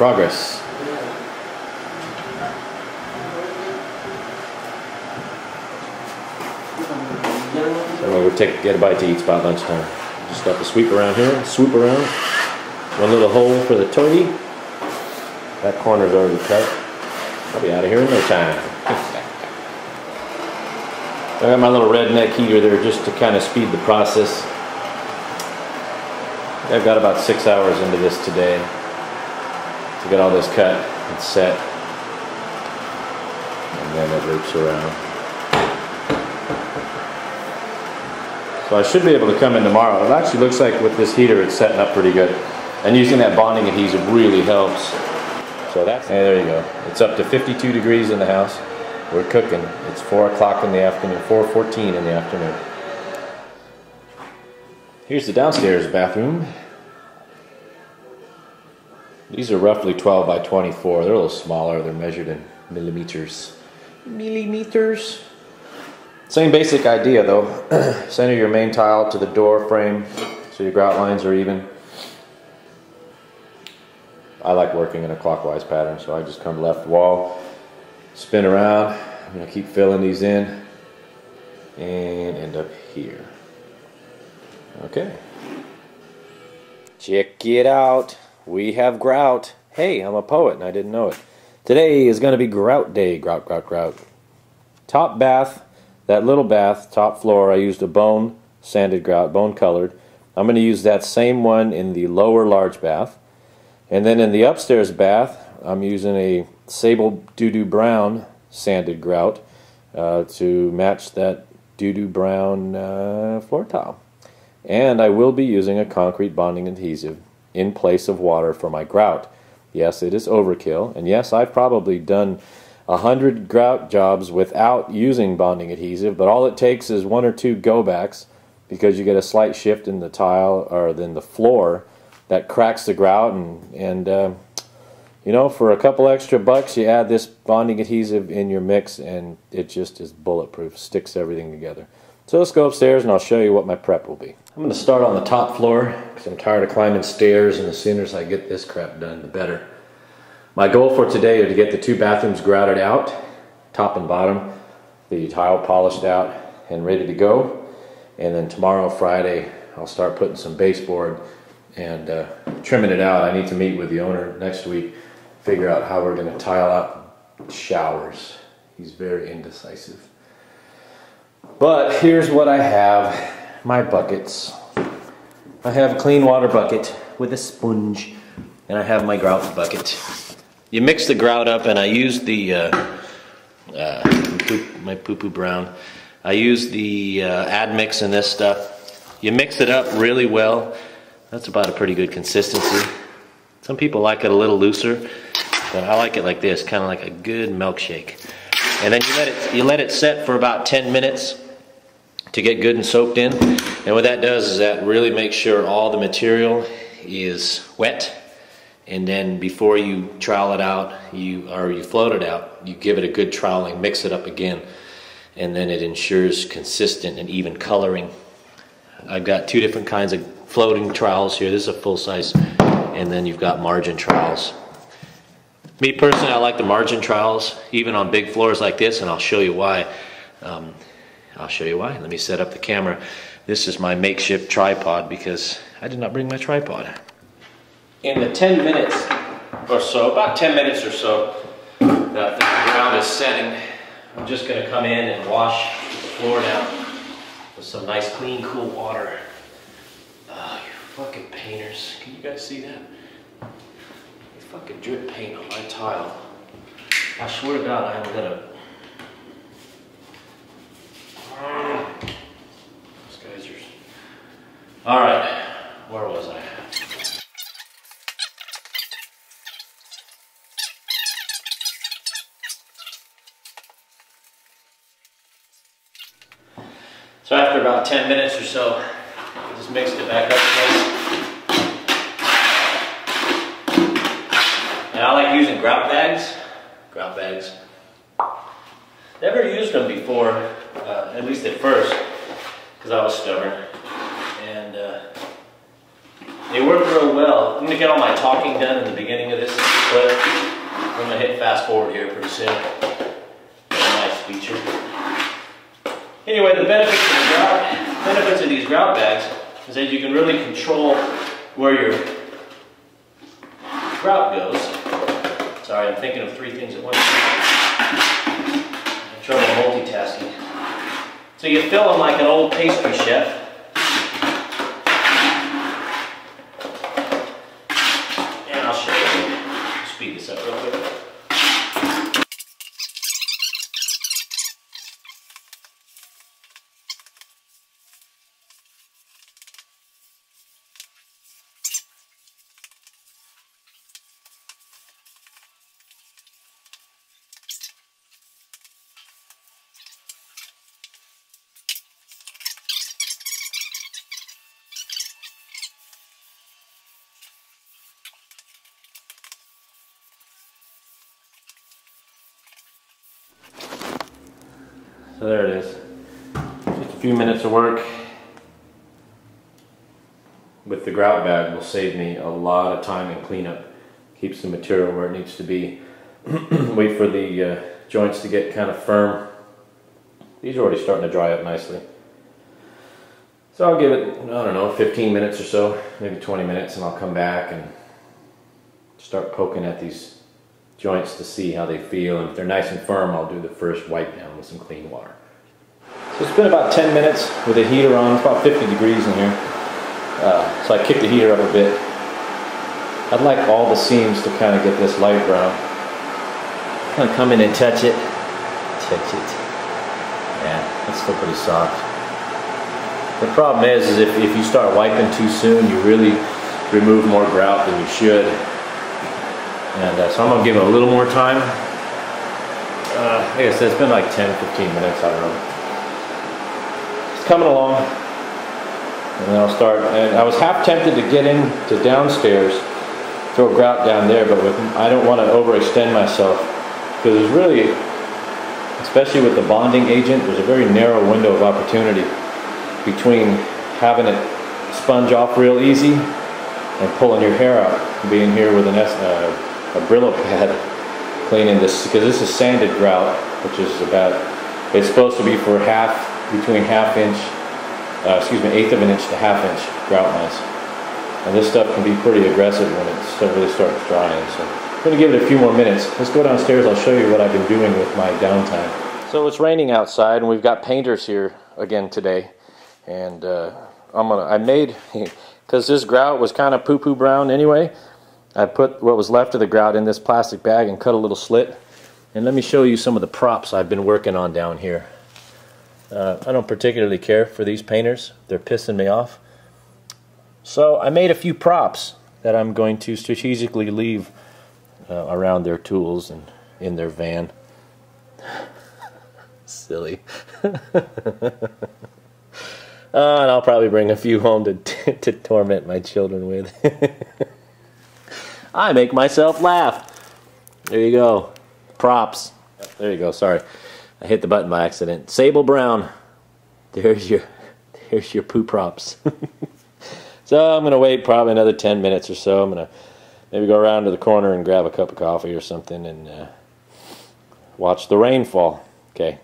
progress. So we'll get a bite to eat spot lunchtime. Just got to sweep around here, swoop around. One little hole for the toy. That corner's already cut. I'll be out of here in no time. I got my little redneck heater there just to kind of speed the process. I've got about 6 hours into this today to get all this cut and set, and then it loops around. So I should be able to come in tomorrow. It actually looks like with this heater it's setting up pretty good, and using that bonding adhesive really helps. So that's, hey, there you go. It's up to 52 degrees in the house. We're cooking. It's 4 o'clock in the afternoon, 4:14 in the afternoon. Here's the downstairs bathroom. These are roughly 12 by 24. They're a little smaller. They're measured in millimeters. Millimeters. Same basic idea though. Center your main tile to the door frame so your grout lines are even. I like working in a clockwise pattern, so I just come left wall, spin around. I'm going to keep filling these in and end up here. Okay. Check it out. We have grout. Hey, I'm a poet and I didn't know it. Today is going to be grout day. Grout, grout, grout. Top bath, that little bath, top floor, I used a bone sanded grout, bone colored. I'm going to use that same one in the lower large bath. And then in the upstairs bath, I'm using a sable doo-doo brown sanded grout to match that doo-doo brown floor tile. And I will be using a concrete bonding adhesive in place of water for my grout. Yes, it is overkill, and yes, I've probably done 100 grout jobs without using bonding adhesive, but all it takes is 1 or 2 go-backs, because you get a slight shift in the tile or then the floor that cracks the grout, and you know, for a couple extra bucks you add this bonding adhesive in your mix and it just is bulletproof, sticks everything together. So let's go upstairs and I'll show you what my prep will be. I'm going to start on the top floor because I'm tired of climbing stairs, and the sooner as I get this crap done, the better. My goal for today is to get the 2 bathrooms grouted out, top and bottom, the tile polished out and ready to go. And then tomorrow, Friday, I'll start putting some baseboard and trimming it out. I need to meet with the owner next week, figure out how we're going to tile out showers. He's very indecisive. But here's what I have. My buckets. I have a clean water bucket with a sponge, and I have my grout bucket. You mix the grout up, and I use the my poo-poo brown. I use the admix in this stuff. You mix it up really well. That's about a pretty good consistency. Some people like it a little looser, but I like it like this, kind of like a good milkshake. And then you let it set for about 10 minutes to get good and soaked in. And what that does is that really makes sure all the material is wet. And then before you trowel it out, you float it out, you give it a good troweling, mix it up again, and then it ensures consistent and even coloring. I've got 2 different kinds of floating trowels here. This is a full size, and then you've got margin trowels. Me personally, I like the margin trowels, even on big floors like this, and I'll show you why. Let me set up the camera. This is my makeshift tripod because I did not bring my tripod. In the 10 minutes or so, about 10 minutes or so, that the ground is setting, I'm just going to come in and wash the floor down with some nice, clean, cool water. Oh, you fucking painters. Can you guys see that? You fucking drip paint on my tile. I swear to God, I am going to... Those guys are... Alright, where was I? So after about 10 minutes or so, I just mixed it back up again. And I like using grout bags. Never used them before, at least at first, because I was stubborn. And they work real well. I'm going to get all my talking done in the beginning of this clip. I'm going to hit fast forward here pretty soon. Nice feature. Anyway, the benefits of these grout bags is that you can really control where your grout goes. Sorry, I'm thinking of 3 things at once. I'm trouble multitasking. So you fill them like an old pastry chef. And I'll show you. Speed this up real quick. So there it is. Just a few minutes of work with the grout bag will save me a lot of time and cleanup. Keeps the material where it needs to be. Wait for the joints to get kind of firm. These are already starting to dry up nicely. So I'll give it, I don't know, 15 minutes or so, maybe 20 minutes, and I'll come back and start poking at these joints to see how they feel, and if they're nice and firm, I'll do the first wipe down with some clean water. So it's been about 10 minutes with the heater on. It's about 50 degrees in here. So I kicked the heater up a bit. I'd like all the seams to kind of get this light brown. Kind of come in and touch it. Touch it. Yeah, it's still pretty soft. The problem is if you start wiping too soon, you really remove more grout than you should. And so I'm going to give it a little more time. Like I said, it's been like 10-15 minutes, I don't know. It's coming along. And then I'll start. And I was half tempted to get into downstairs, throw grout down there, but I don't want to overextend myself. Because there's really, especially with the bonding agent, there's a very narrow window of opportunity between having it sponge off real easy and pulling your hair out. Being here with a Brillo pad cleaning this, because this is sanded grout, which is about, it's supposed to be for between eighth of an inch to half-inch grout lines. And this stuff can be pretty aggressive when it really starts drying. So I'm going to give it a few more minutes. Let's go downstairs. I'll show you what I've been doing with my downtime. So it's raining outside, and we've got painters here again today. And I made, because this grout was kind of poo-poo brown anyway, I put what was left of the grout in this plastic bag and cut a little slit. And let me show you some of the props I've been working on down here. I don't particularly care for these painters. They're pissing me off. So I made a few props that I'm going to strategically leave around their tools and in their van. Silly. And I'll probably bring a few home to torment my children with. I make myself laugh. There you go. Props. There you go. Sorry. I hit the button by accident. Sable brown. There's your poo props. So I'm going to wait probably another 10 minutes or so. I'm going to maybe go around to the corner and grab a cup of coffee or something and watch the rain fall. Okay.